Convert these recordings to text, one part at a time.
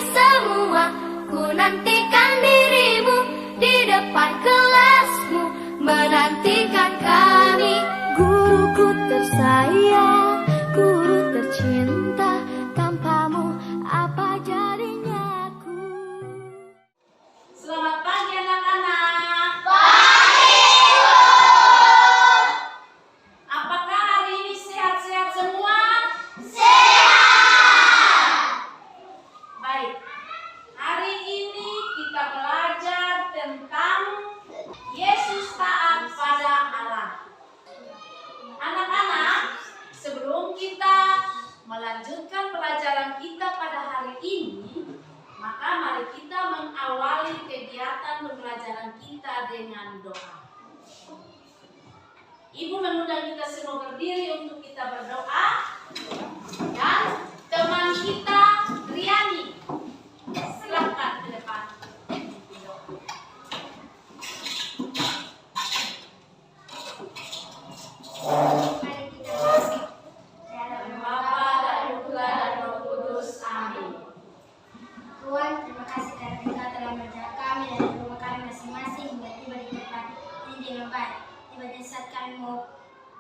semua. Ku nantikan dirimu di depan kelasmu, menantikan kami. Guruku tersayang, guru tercinta, tanpamu apa jadinya aku. Selamat pagi anak-anak. Pagi, Bu. Apakah hari ini sehat-sehat semua? Sehat. Baik. Hari ini kita belajar tentang Yesus taat pada Allah. Anak-anak, sebelum kita melanjutkan pelajaran kita pada hari ini, maka mari kita mengawali kegiatan pembelajaran kita dengan doa. Ibu mengundang kita semua berdiri untuk kita berdoa. Dan teman kita Riani, silakan ke depan. Mari kita berdoa. Dalam Bapa dan Putra dan Roh Kudus. Amin. Tuhan, terima kasih karena Engkau telah menjaga kami dari rumah kami masing-masing hingga tiba di tempat ini dengan baik. Tiba di saat kami mau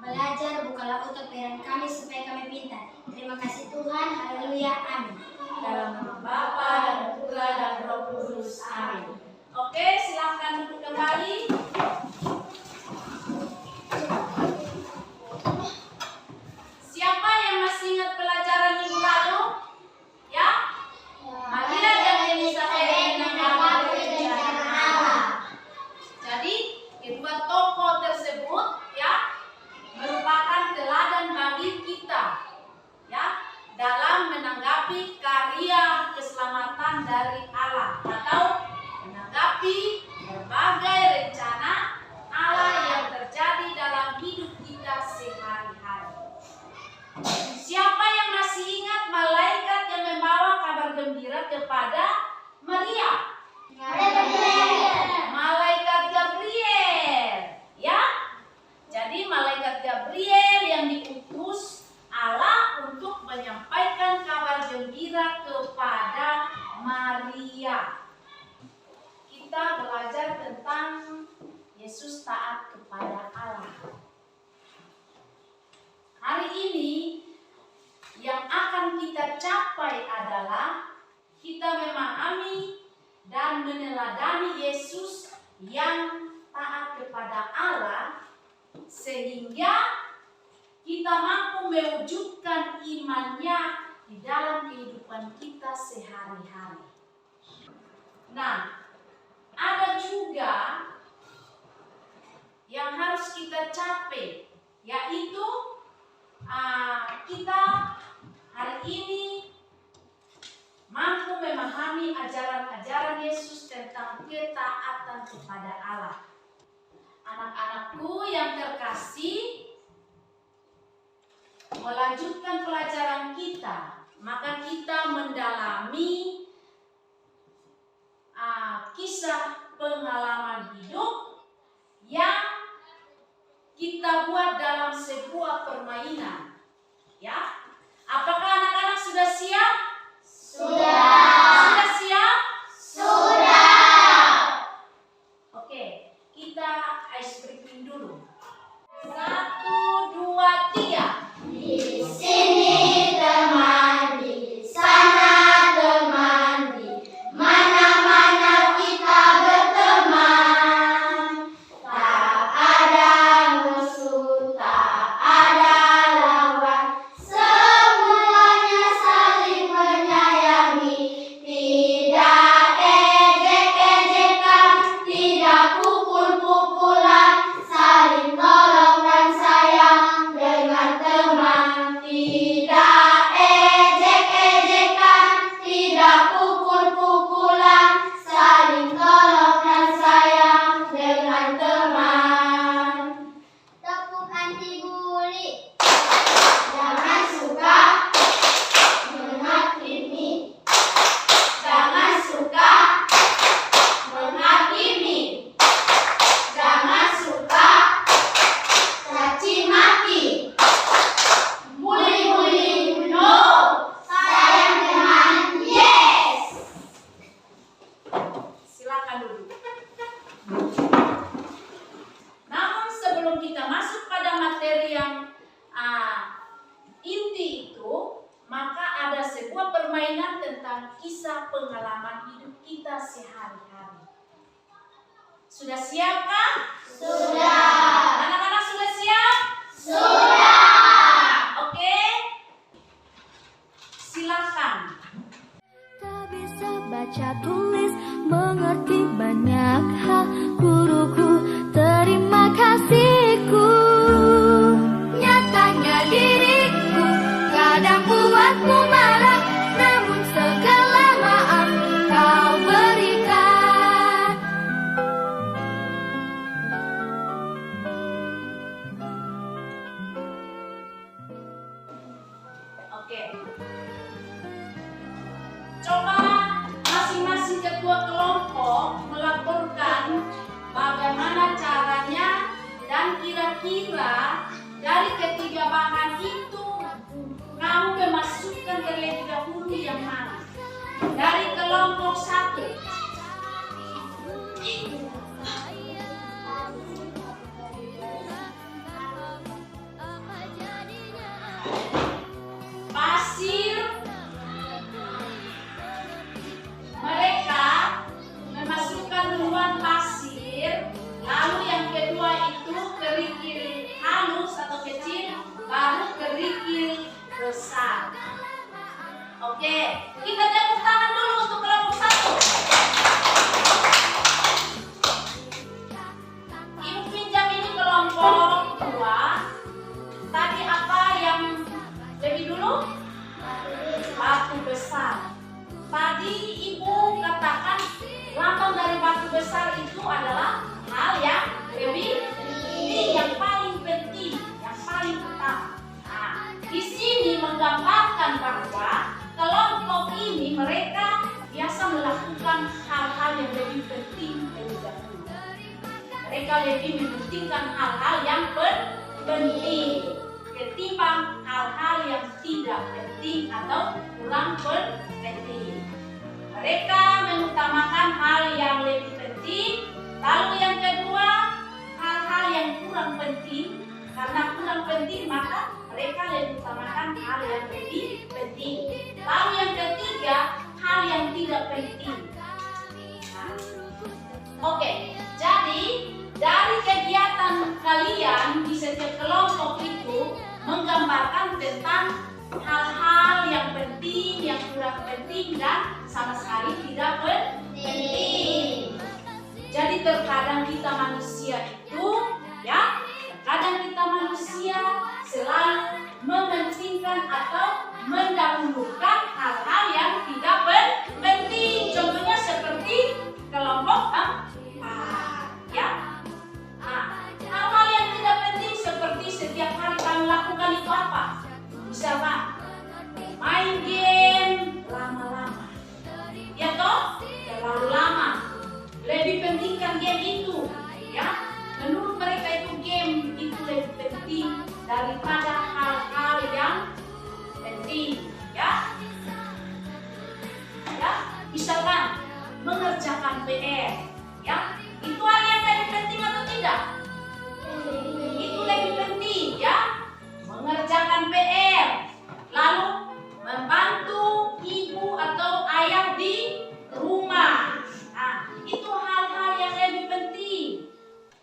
belajar, bukalah otak pikiran kami supaya kami pintar. Terima kasih Tuhan, haleluya, amin. Dalam nama Bapa dan Putra dan Roh Kudus. Amin. Oke, silakan duduk kembali. Siapa yang masih ingat pelajaran minggu lalu? Ya? Maria dan Elisabet menanggapi rencana Allah. Jadi, kedua tokoh tersebut ya merupakan teladan bagi kita ya dalam menanggapi karya keselamatan dari Allah atau menanggapi berbagai rencana Allah yang terjadi dalam hidup kita sehari-hari. Siapa yang masih ingat malaikat yang membawa kabar gembira kepada Maria? Malaikat Gabriel, ya. Jadi malaikat Gabriel yang diutus Allah untuk menyampaikan kabar gembira kepada Maria. Kita belajar tentang Yesus taat kepada Allah. Hari ini yang akan kita capai adalah kita memahami dan meneladani Yesus yang taat kepada Allah sehingga kita mampu mewujudkan imannya di dalam kehidupan kita sehari-hari. Nah, ada juga yang harus kita capai, yaitu kita hari ini mampu memahami ajaran-ajaran Yesus tentang ketaatan kepada Allah. Anak-anakku yang terkasih, melanjutkan pelajaran kita, maka kita mendalami kisah pengalaman hidup yang kita buat dalam sebuah permainan. Ya, apakah anak-anak sudah siap? Sudah siap? Sudah. Oke, kita ice breaking dulu. 1, 2, 3. Di sini teman, di sana teman, di mana-mana kita berteman. Tak ada musuh, tak ada lawan, semuanya saling menyayangi. Tidak ejek-ejekan, tidak pukul-pukulan, saling kita sehari-hari. Sudah siapkah? Sudah. Anak-anak sudah siap? Sudah. Oke. Silakan. Tak bisa baca tulis, mengerti banyak hal. Guruku, terima kasihku. Nyatanya diriku kadang buatmu marah, namun segala maaf kau berikan. Oke. Coba masing-masing ketua kelompok melaporkan bagaimana caranya dan kira-kira dari ketiga bahan itu kamu memasukkan terlebih dahulu yang mana? Dari kelompok 1. Pasir. Mereka memasukkan duluan pasir, lalu yang kedua itu kerikil halus atau kecil, baru kerikil besar. Oke, kita tepuk tangan dulu untuk kelompok 1. Ibu pinjam ini kelompok 2. Tadi apa yang lebih dulu? Batu besar. Tadi ibu katakan lambang dari batu besar itu adalah hal yang lebih penting, yang paling penting, yang paling utama. Nah, di sini menggambarkan bahwa kelompok ini mereka biasa melakukan hal-hal yang lebih penting dari dahulu. Mereka lebih mementingkan hal-hal yang penting ketimbang hal-hal yang tidak penting atau kurang penting. Mereka mengutamakan hal yang lebih penting, lalu yang kedua hal-hal yang kurang penting. Karena kurang penting maka mereka lebih utamakan hal yang lebih penting. Lalu yang ketiga hal yang tidak penting. Nah, oke, jadi dari kegiatan kalian di setiap kelompok itu menggambarkan tentang hal-hal yang penting, yang kurang penting, dan sama sekali tidak penting. Jadi terkadang kita manusia itu, ya, terkadang kita manusia selalu mementingkan atau mendahulukan hal-hal yang tidak penting. Contohnya seperti kelompok 4, ya. Nah, hal-hal yang tidak penting seperti setiap hari kami lakukan itu apa? Misalkan main game lama-lama, ya toh, terlalu lama. Lebih pentingkan game itu, ya. Menurut mereka itu game itu lebih penting daripada hal-hal yang penting, ya. Ya, misalkan mengerjakan PR, ya. Itu hal yang lebih penting atau tidak? Itu lebih penting, ya. Mengerjakan PR, lalu membantu ibu atau ayah di rumah. Nah, itu hal-hal yang lebih penting.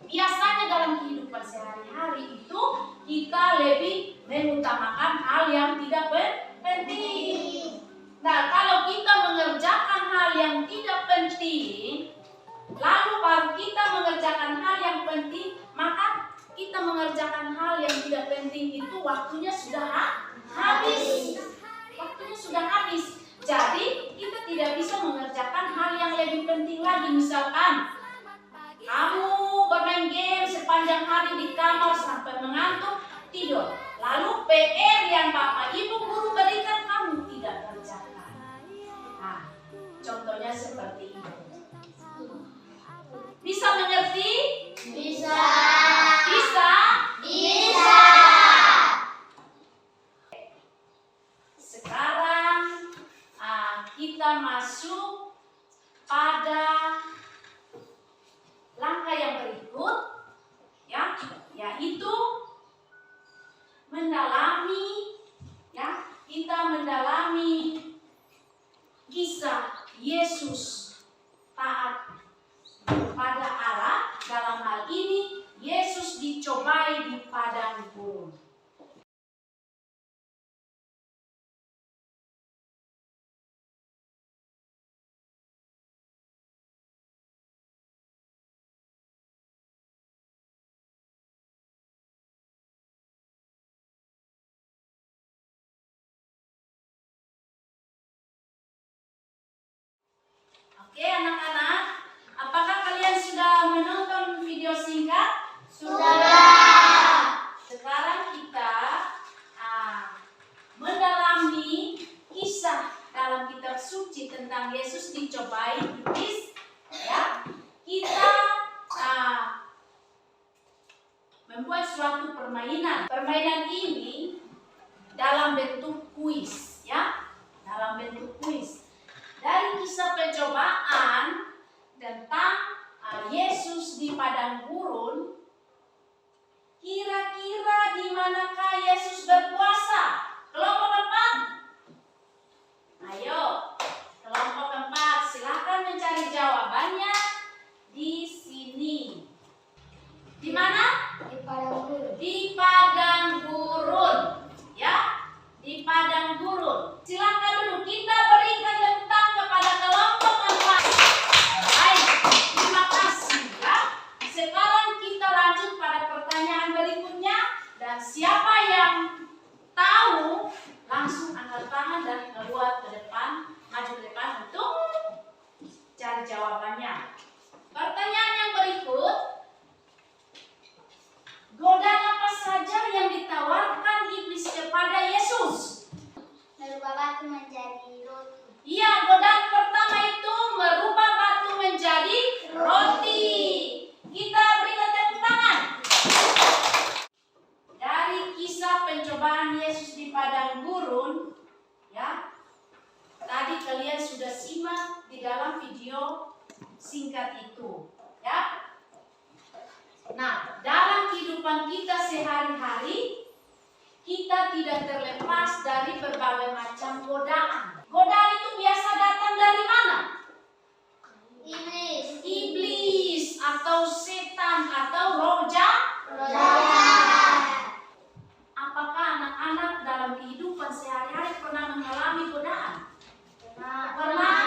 Biasanya dalam kehidupan sehari-hari itu kita lebih mengutamakan hal yang tidak penting. Nah, kalau kita mengerjakan hal yang tidak penting, lalu baru kita mengerjakan hal yang penting, maka kita mengerjakan hal yang tidak penting itu waktunya sudah habis. Waktunya sudah habis. Jadi kita tidak bisa mengerjakan hal yang lebih penting lagi. Misalkan kamu bermain game sepanjang hari di kamar sampai mengantuk, tidur. Lalu PR yang Bapak Ibu guru berikan kamu tidak kerjakan. Nah, contohnya seperti itu. Bisa mengerti? Bisa. Bisa? Bisa. Sekarang kita masuk pada langkah yang berikut, ya, yaitu mendalami, ya, kita mendalami kisah Yesus Oke anak-anak, apakah kalian sudah menonton video singkat? Sudah. Sekarang kita mendalami kisah dalam kitab suci tentang Yesus dicobai iblis. Ya, kita membuat suatu permainan. Permainan ini dalam bentuk kuis, ya, dalam bentuk kuis. Dari kisah pencobaan tentang Yesus di padang gurun, kira-kira di manakah Yesus berpuasa? Kelompok keempat. Ayo, kelompok keempat, silakan mencari jawabannya di sini. Di mana? Di padang gurun. Di padang gurun, ya, di padang gurun. Silakan dulu kita berikan tentang kepada kelompok keempat. Baik, terima kasih ya. Sekarang kita lanjut pada pertanyaan berikutnya dan siapa yang tahu langsung angkat tangan dan keluar ke depan, maju ke depan untuk cari jawabannya. Pertanyaan yang berikut, godaan apa saja yang ditawarkan iblis kepada Yesus? Merubah batu menjadi roti. Iya, godaan pertama itu merubah batu menjadi roti. Kita berikan tepuk tangan. Dari kisah pencobaan Yesus di padang gurun, ya. Tadi kalian sudah simak di dalam video singkat itu, ya. Nah, dalam kehidupan kita sehari-hari, kita tidak terlepas dari berbagai macam godaan. Godaan itu biasa datang dari mana? Iblis. Iblis atau setan atau roh jahat. Apakah anak-anak dalam kehidupan sehari-hari pernah mengalami godaan? Pernah?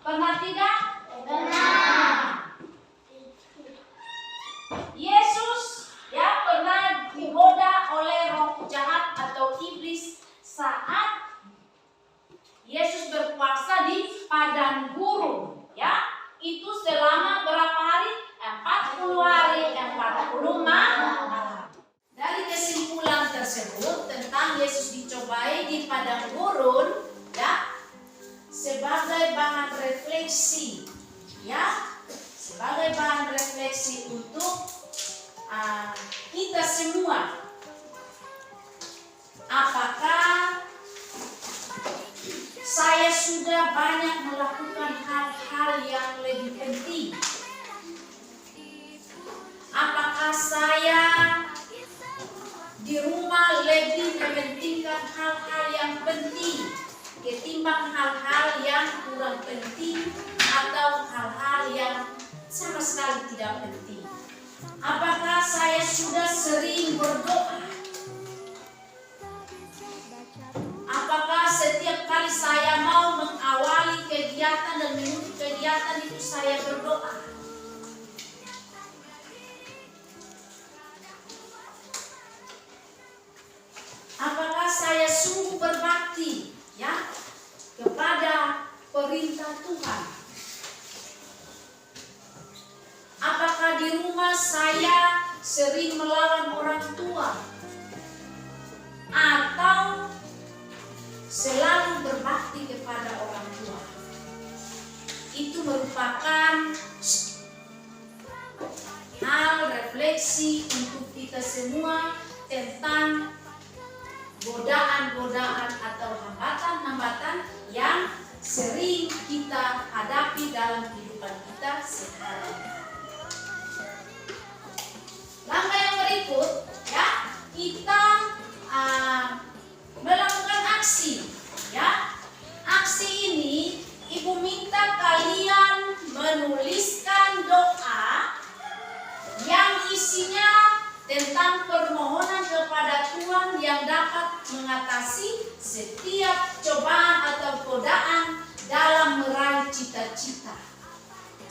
Pernah tidak? Benar. Yesus ya pernah digoda oleh roh jahat atau iblis saat Yesus berpuasa di padang gurun, ya. Itu selama berapa hari? 40 hari, 40 malam. Dari kesimpulan tersebut tentang Yesus dicobai di padang gurun, ya, sebagai bahan refleksi, ya, sebagai bahan refleksi untuk kita semua. Apakah saya sudah banyak melakukan hal-hal yang lebih penting? Apakah saya di rumah lebih mementingkan hal-hal yang penting ketimbang hal-hal yang kurang penting atau hal-hal yang sama sekali tidak penting? Apakah saya sudah sering berdoa? Apakah setiap kali saya mau mengawali kegiatan dan menuju kegiatan itu saya berdoa? Apakah saya sungguh berbakti, ya, kepada perintah Tuhan? Apakah di rumah saya sering melawan orang tua? Atau selalu berbakti kepada orang tua? Itu merupakan hal refleksi untuk kita semua tentang godaan-godaan atau hambatan-hambatan yang sering kita hadapi dalam kehidupan kita sehari-hari. Langkah yang berikut, ya, kita melakukan aksi, ya. Aksi ini Ibu minta kalian menuliskan doa yang isinya tentang permohonan kepada Tuhan yang dapat mengatasi setiap cobaan atau godaan dalam meraih cita-cita.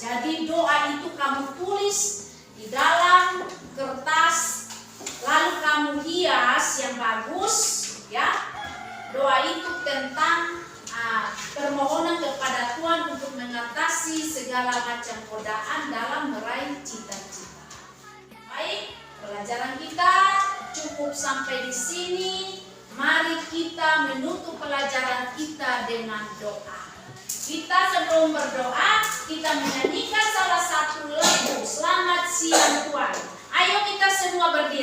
Jadi doa itu kamu tulis di dalam kertas, lalu kamu hias yang bagus, ya. Doa itu tentang permohonan kepada Tuhan untuk mengatasi mengatasi segala macam godaan dalam meraih cita-cita. Baik, pelajaran kita cukup sampai di sini. Mari kita menutup pelajaran kita dengan doa. Kita sebelum berdoa, kita menyanyikan salah satu lagu Selamat Siang Tuhan. Ayo kita semua berdiri.